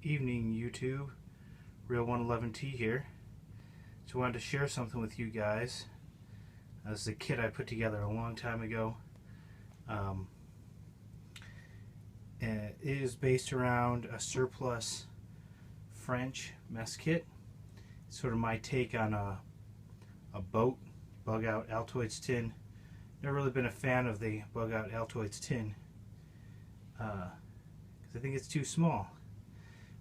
Evening YouTube, Real 111T here. So I wanted to share something with you guys. This is a kit I put together a long time ago. And it is based around a surplus French mess kit. It's sort of my take on a boat, bug-out altoids tin. Never really been a fan of the bug-out altoids tin because I think it's too small.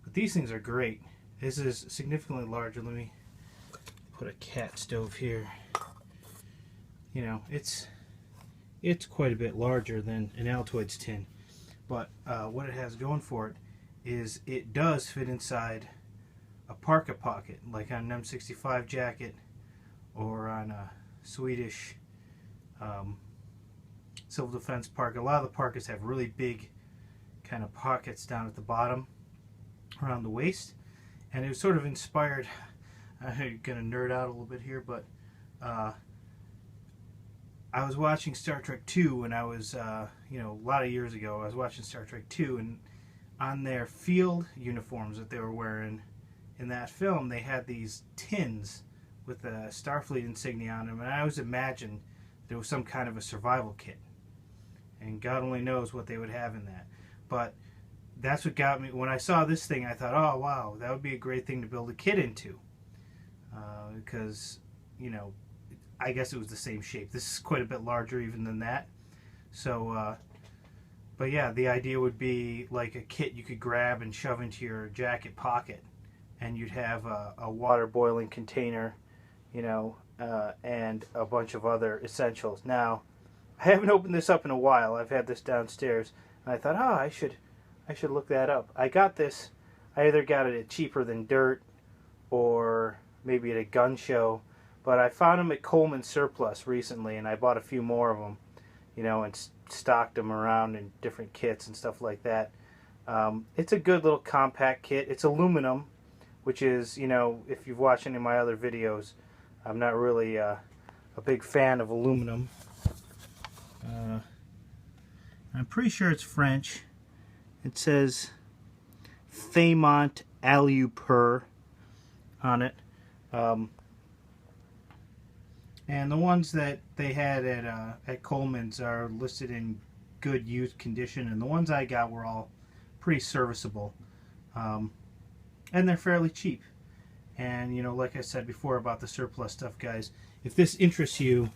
But these things are great. This is significantly larger. Let me put a cat stove here. You know, it's quite a bit larger than an altoids tin. But what it has going for it is it does fit inside a parka pocket, like on an M65 jacket or on a Swedish civil defense parka. A lot of the parkas have really big kind of pockets down at the bottom around the waist, and it was sort of inspired. I'm gonna nerd out a little bit here, but I was watching Star Trek II when I was you know, a lot of years ago. I was watching Star Trek II, and on their field uniforms that they were wearing in that film, they had these tins with the Starfleet insignia on them, and I always imagined there was some kind of a survival kit, and God only knows what they would have in that. But that's what got me. When I saw this thing, I thought, oh wow, that would be a great thing to build a kit into, because, you know, I guess it was the same shape. This is quite a bit larger even than that. So but yeah, the idea would be like a kit you could grab and shove into your jacket pocket, and you'd have a water boiling container, you know, and a bunch of other essentials. Now, I haven't opened this up in a while. I've had this downstairs, and I thought, oh, I should look that up. I got this. I either got it at Cheaper Than Dirt or maybe at a gun show, but I found them at Coleman Surplus recently, and I bought a few more of them, you know, and stocked them around in different kits and stuff like that. It's a good little compact kit. It's aluminum, which is, you know, if you've watched any of my other videos, I'm not really a big fan of aluminum. I'm pretty sure it's French. It says b.o.a.t Alupur on it. And the ones that they had at Coleman's are listed in good used condition, and the ones I got were all pretty serviceable. And they're fairly cheap. And, you know, like I said before about the surplus stuff, guys, if this interests you,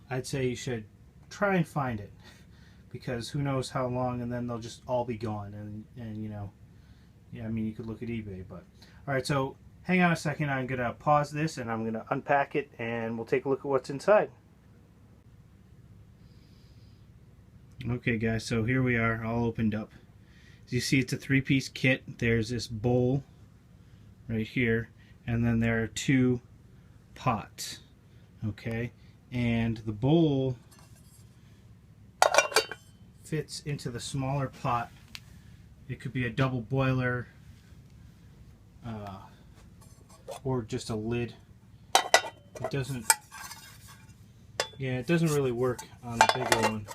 I'd say you should try and find it, because who knows how long, and then they'll just all be gone. And you know, yeah, I mean, you could look at eBay. But all right, so hang on a second. I'm gonna pause this and I'm gonna unpack it, and we'll take a look at what's inside. Okay, guys, so here we are, all opened up. As you see, it's a three-piece kit. There's this bowl right here, and then there are two pots. Okay, and the bowl fits into the smaller pot. It could be a double boiler or just a lid. It doesn't, yeah, it doesn't really work on the bigger one.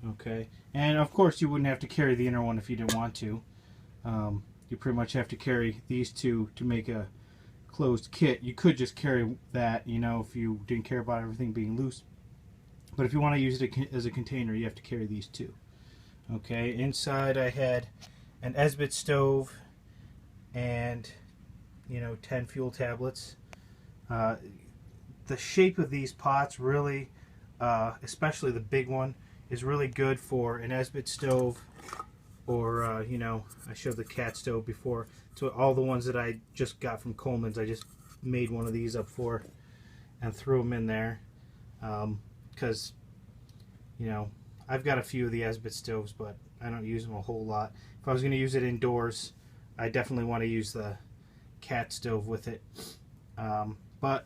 Okay, and of course you wouldn't have to carry the inner one if you didn't want to. You pretty much have to carry these two to make a closed kit. You could just carry that, you know, if you didn't care about everything being loose. But if you want to use it as a container, you have to carry these two. Okay, inside I had an Esbit stove and, you know, 10 fuel tablets. The shape of these pots really, especially the big one, is really good for an Esbit stove, or, you know, I showed the cat stove before. So all the ones that I just got from Coleman's, I just made one of these up for and threw them in there. Because, you know, I've got a few of the Esbit stoves, but I don't use them a whole lot. If I was going to use it indoors, I definitely want to use the cat stove with it. But,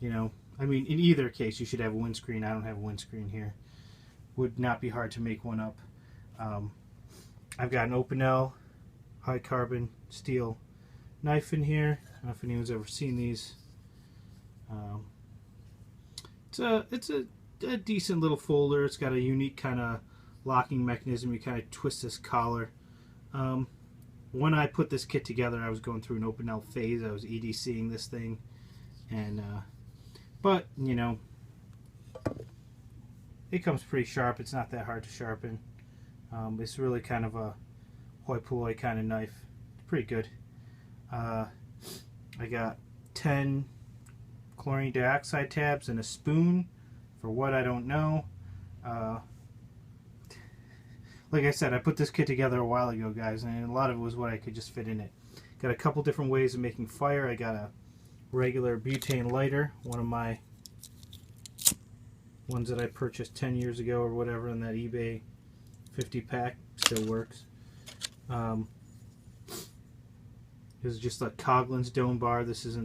you know, I mean, in either case, you should have a windscreen. I don't have a windscreen here. Would not be hard to make one up. I've got an Opinel high carbon steel knife in here. I don't know if anyone's ever seen these. It's a decent little folder. It's got a unique kind of locking mechanism. You kind of twist this collar. when I put this kit together, I was going through an open L phase. I was EDCing this thing, and but you know, it comes pretty sharp. It's not that hard to sharpen. It's really kind of a hoi polloi kind of knife. It's pretty good. I got 10 chlorine dioxide tabs and a spoon for what I don't know. Like I said, I put this kit together a while ago, guys, and a lot of it was what I could just fit in it. Got a couple different ways of making fire. I got a regular butane lighter, one of my ones that I purchased 10 years ago or whatever in that eBay 50 pack, still works. This is just a Coughlin's dome bar. This is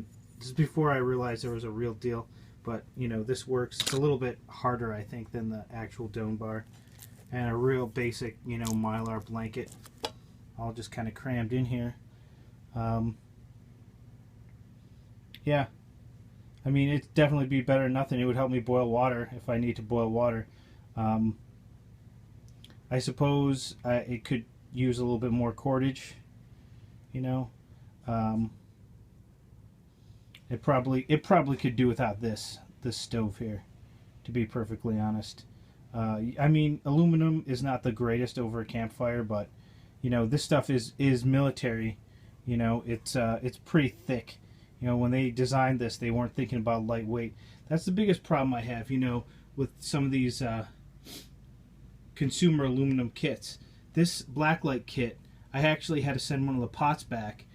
before I realized there was a real deal, but you know, this works. It's a little bit harder, I think, than the actual dome bar. And a real basic, you know, Mylar blanket, all just kind of crammed in here. Yeah, I mean, it'd definitely be better than nothing. It would help me boil water if I need to boil water. I suppose it could use a little bit more cordage, you know. It probably could do without this stove here, to be perfectly honest. I mean, aluminum is not the greatest over a campfire, but you know, this stuff is military. You know, it's pretty thick. You know, when they designed this, they weren't thinking about lightweight. That's the biggest problem I have, you know, with some of these consumer aluminum kits. This blacklight kit, I actually had to send one of the pots back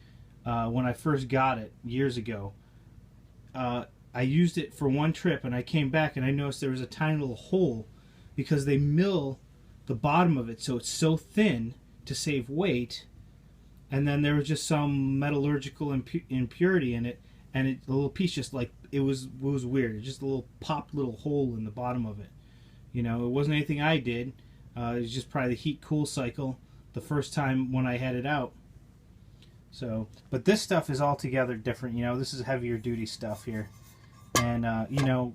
when I first got it years ago. I used it for one trip, and I came back and I noticed there was a tiny little hole because they mill the bottom of it so it's so thin to save weight, and then there was just some metallurgical impurity in it, and a little piece just like it was weird. It just a little popped little hole in the bottom of it. You know, it wasn't anything I did. It was just probably the heat cool cycle the first time when I had it out. So, but this stuff is altogether different. You know, this is heavier duty stuff here. And, you know,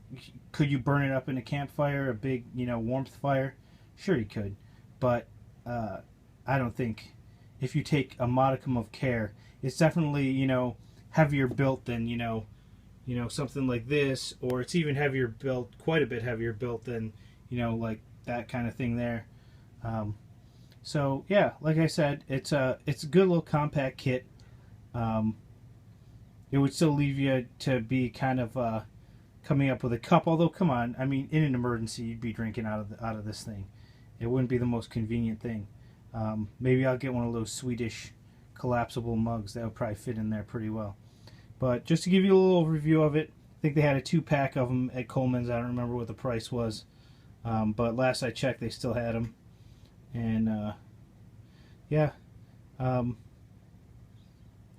could you burn it up in a campfire, a big, you know, warmth fire? Sure you could. But I don't think, if you take a modicum of care, it's definitely, you know, heavier built than, you know, something like this, or it's even heavier built, quite a bit heavier built than, you know, like that kind of thing there. So, yeah, like I said, it's a good little compact kit. It would still leave you to be kind of coming up with a cup. Although, come on, I mean, in an emergency, you'd be drinking out of this thing. It wouldn't be the most convenient thing. Maybe I'll get one of those Swedish collapsible mugs. That would probably fit in there pretty well. But just to give you a little overview of it, I think they had a 2-pack of them at Coleman's. I don't remember what the price was, but last I checked, they still had them. And yeah,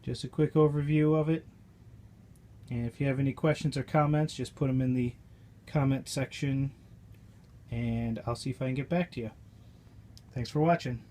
just a quick overview of it. And if you have any questions or comments, just put them in the comment section, and I'll see if I can get back to you. Thanks for watching.